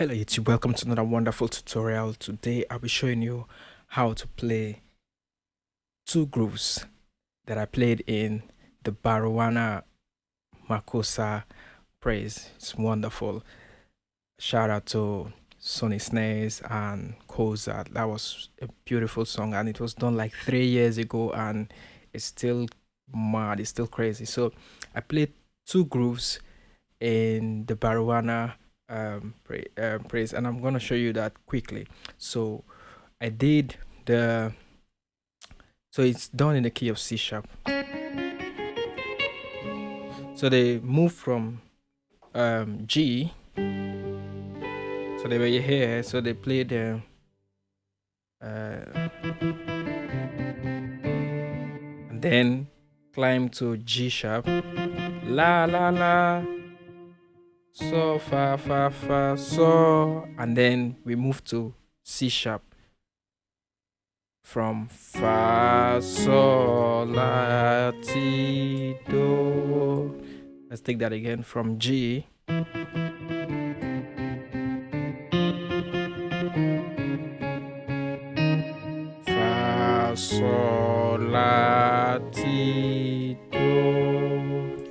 Hello YouTube, welcome to another wonderful tutorial. Today I'll be showing you how to play two grooves that I played in the Baruwana Makossa praise. It's wonderful. Shout out to Sonny Snares and Koza. That was a beautiful song and it was done like 3 years ago and it's still mad, it's still crazy. So I played two grooves in the Baruwana praise, and I'm gonna show you that quickly. So I did the so it's done in the key of C sharp. So they move from G. So they were here. So they played the and then climb to G sharp. La la la. So fa fa fa so, and then we move to C sharp from fa sol la ti do. Let's take that again from G. Fa sol la ti do.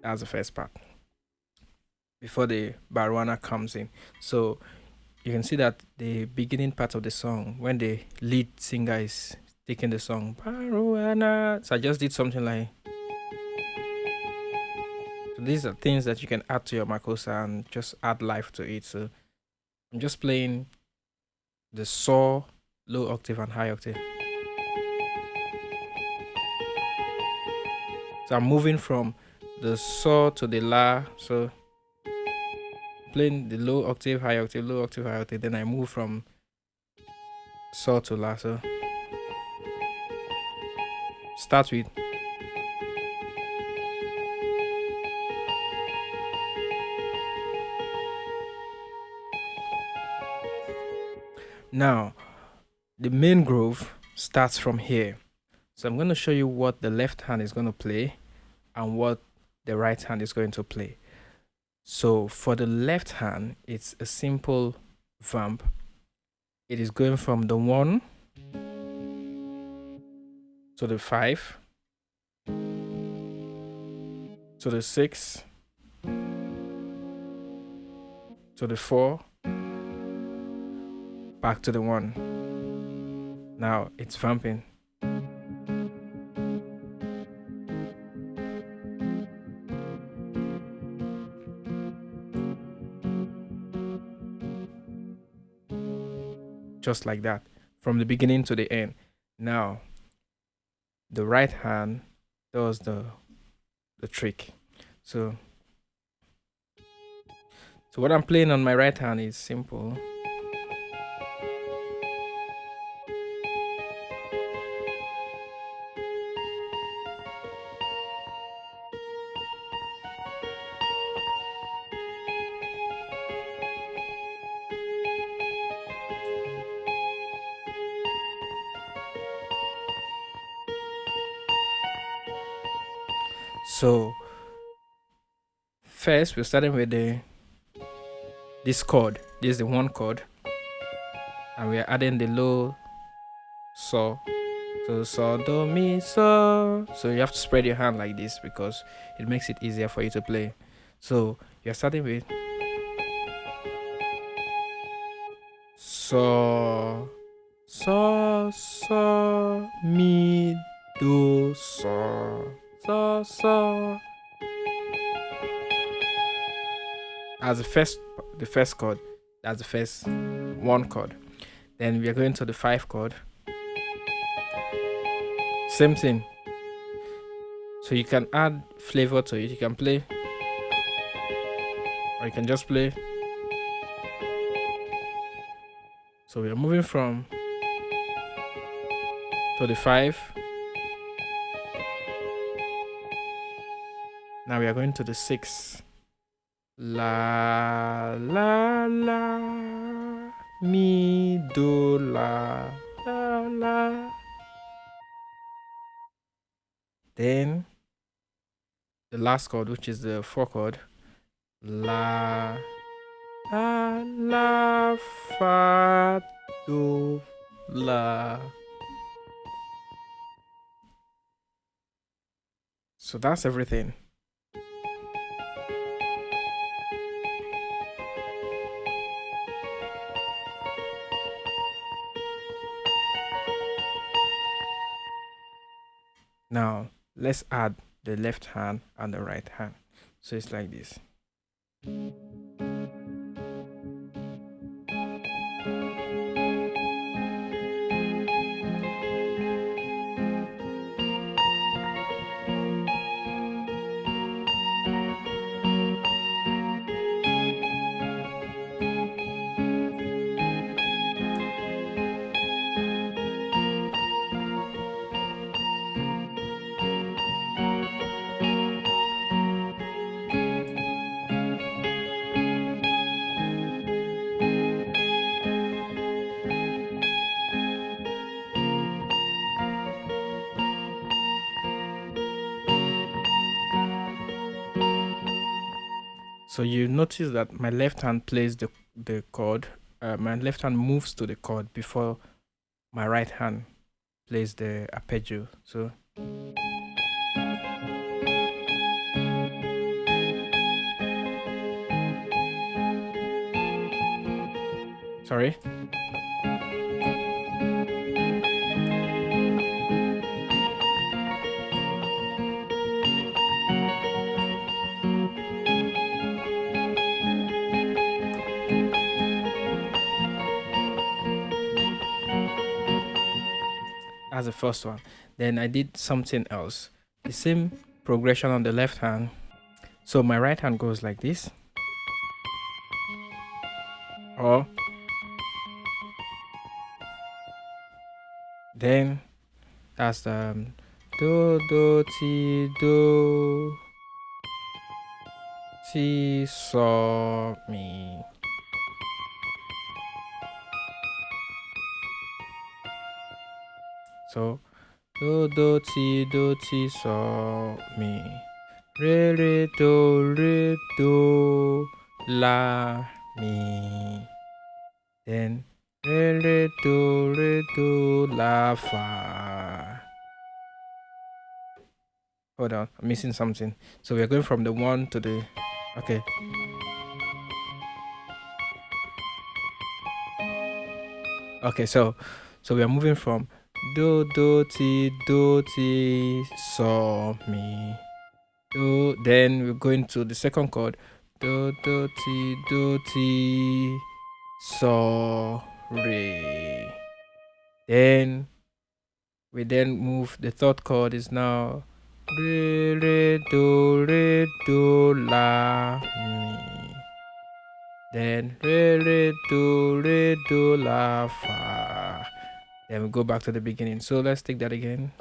That's the first part before the Baruwana comes in. So you can see that the beginning part of the song, when the lead singer is taking the song, Baruwana. So I just did something like. So these are things that you can add to your Makossa and just add life to it. So I'm just playing the saw, low octave and high octave. So I'm moving from the saw to the la. So playing the low octave, high octave, low octave, high octave. Then I move from saw to la. So start with. Now, the main groove starts from here. So I'm going to show you what the left hand is going to play and what the right hand is going to play. So for the left hand, it's a simple vamp. It is going from the 1 to the 5 to the 6 to the 4 back to the 1. Now it's vamping. Just like that, from the beginning to the end. Now, the right hand does the trick. So what I'm playing on my right hand is simple. So first we're starting with this chord. This is the 1 chord, and we are adding the low saw. So saw do mi so. So you have to spread your hand like this because it makes it easier for you to play. So you're starting with so mi do so. As the first chord, that's the first 1 chord. Then we are going to the 5 chord. Same thing. So you can add flavor to it. You can play, or you can just play. So we are moving from to the 5. Now we are going to the 6. La la la mi do la la la. Then the last chord, which is the 4 chord, la La la fa do la. So that's everything. Now let's add the left hand and the right hand. So it's like this. So you notice that my left hand plays the chord. My left hand moves to the chord before my right hand plays the arpeggio. So sorry. That's the first one. Then I did something else. The same progression on the left hand. So my right hand goes like this. Or then that's the do do ti so mi. So do ti so mi. Re do la mi. Then re do la fa. Hold on, I'm missing something. So we're going from the one to the okay. Okay, so we are moving from do ti so mi do. Then we're going to the second chord do ti so re. Then we move. The third chord is now re do la mi. Then re do la fa. Then we go back to the beginning. So let's take that again.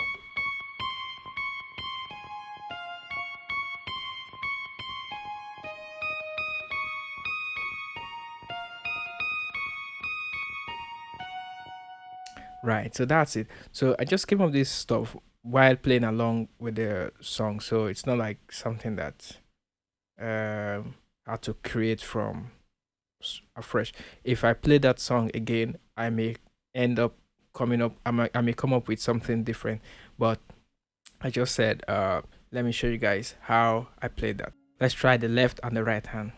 Right, so that's it. So I just came up with this stuff while playing along with the song. So it's not like something that I had to create from afresh. If I play that song again, I may end up coming up. I may come up with something different. But I just said, let me show you guys how I played that. Let's try the left and the right hand.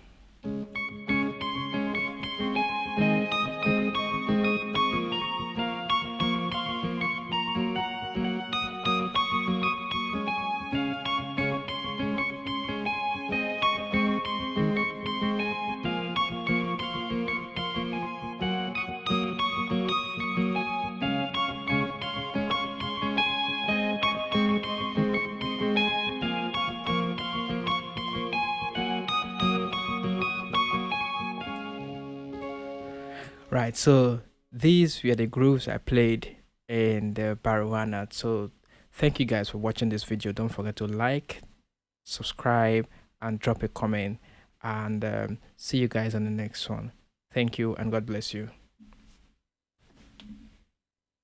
Right, so these were the grooves I played in the Baruwana. So thank you guys for watching this video. Don't forget to like, subscribe, and drop a comment. And see you guys on the next one. Thank you, and God bless you.